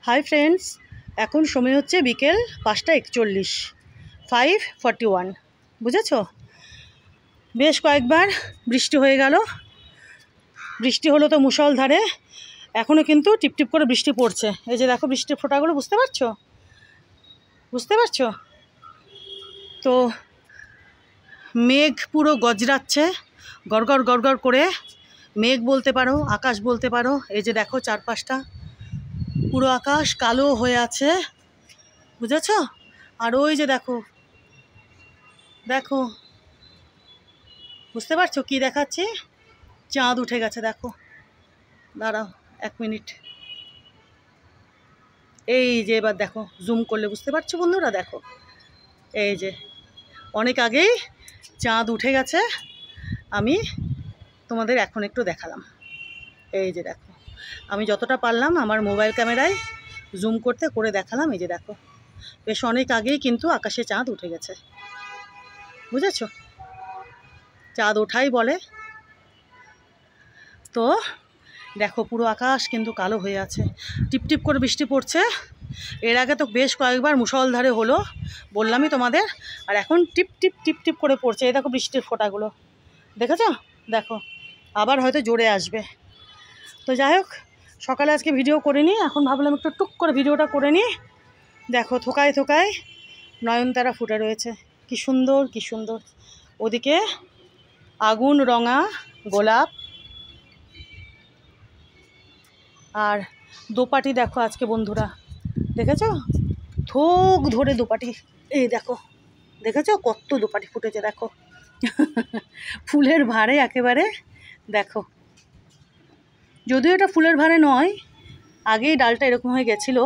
Hi friends, এখন সময় হচ্ছে বিকেল 5:41, 5:41। বুঝেছ? বেশ কয়েকবার বৃষ্টি হয়ে গেল। বৃষ্টি হলো তো মুষলধারে, এখনও কিন্তু টিপটিপ করে বৃষ্টি পড়ছে। এই যে দেখো বৃষ্টির ফোঁটাগুলো, বুঝতে পারছো? তো মেঘ পুরো গজরাচ্ছে, গড়গড় গড়গড় করে। মেঘ বলতে পারো, আকাশ বলতে পারো। এই যে দেখো চারপাশটা পুরো আকাশ কালো হয়ে আছে, বুঝেছ? আর ওই যে দেখো দেখো, বুঝতে পারছো কি দেখাচ্ছি? চাঁদ উঠে গেছে, দেখো। দাঁড়াও 1 মিনিট। এই যে এবার দেখো, জুম করলে বুঝতে পারছো বন্ধুরা? দেখো, এই যে অনেক আগেই চাঁদ উঠে গেছে, আমি তোমাদের এখন একটু দেখালাম। এই যে দেখো, আমি যতটা পারলাম আমার মোবাইল ক্যামেরায় জুম করে দেখালাম। এই যে দেখো, বেশ অনেক আগেই কিন্তু আকাশে চাঁদ উঠে গেছে, বুঝেছো? চাঁদ ওঠাই বলে। তো দেখো পুরো আকাশ কিন্তু কালো হয়ে আছে, টিপটিপ করে বৃষ্টি পড়ছে। এর আগে তো বেশ কয়েকবার মুষলধারে হলো, বললামই তোমাদের। আর এখন টিপ টিপ টিপ টিপ করে পড়ছে। এই দেখো বৃষ্টির ফোঁটাগুলো, দেখেছো? দেখো আবার হয়তো জোরে আসবে। তো যাই হোক, সকালে আজকে ভিডিও করিনি, এখন ভাবলাম একটু টুক করে ভিডিওটা করে নিই। দেখো থোকায় থোকায় নয়নতারা ফুটে রয়েছে, কি সুন্দর কি সুন্দর। ওদিকে আগুন রঙা গোলাপ, আর দোপাটি দেখো আজকে বন্ধুরা, দেখেছো? থোক ধরে দোপাটি, এই দেখো, দেখেছো কত দোপাটি ফুটেছে? দেখো ফুলের ভারে একেবারে। দেখো, যদিও এটা ফুলের ভারে নয়, আগেই ডালটা এরকম হয়ে গেছিলো,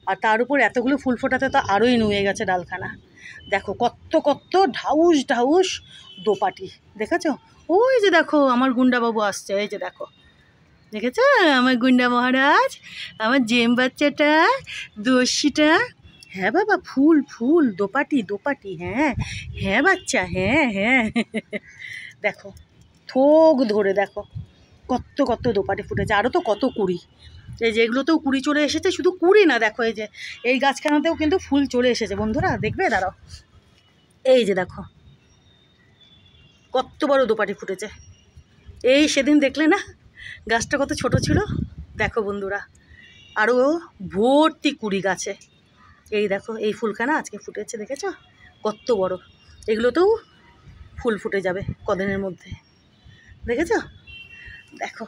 আর তার উপর এতগুলো ফুল ফোটাতে তো আরোই নুয়ে গেছে ডালখানা। দেখো কত কত ঢাউস ঢাউস দোপাটি, দেখেছো? ওই যে দেখো আমার গুন্ডাবাবু আসছে, এই যে দেখো, দেখেছো আমার গুন্ডা মহারাজ, আমার জেম বাচ্চাটা, দস্যিটা। হ্যাঁ বাবা, ফুল ফুল দোপাটি দোপাটি, হ্যাঁ হ্যাঁ বাচ্চা, হ্যাঁ হ্যাঁ দেখো থোক ধরে, দেখো কত কত দোপাটি ফুটেছে, আরও তো কত কুড়ি। এই যে এগুলোতেও কুড়ি চলে এসেছে, শুধু কুড়ি না, দেখো এই যে এই গাছখানাতেও কিন্তু ফুল চলে এসেছে বন্ধুরা, দেখবে? দাঁড়াও, এই যে দেখো কত বড় দোপাটি ফুটেছে। এই সেদিন দেখলে না গাছটা কত ছোট ছিল? দেখো বন্ধুরা, আরও ভর্তি কুড়ি গাছে। এই দেখো এই ফুলখানা আজকে ফুটেছে, দেখেছো কত বড়? এগুলোতেও ফুল ফুটে যাবে কদিনের মধ্যে, দেখেছো? দেখো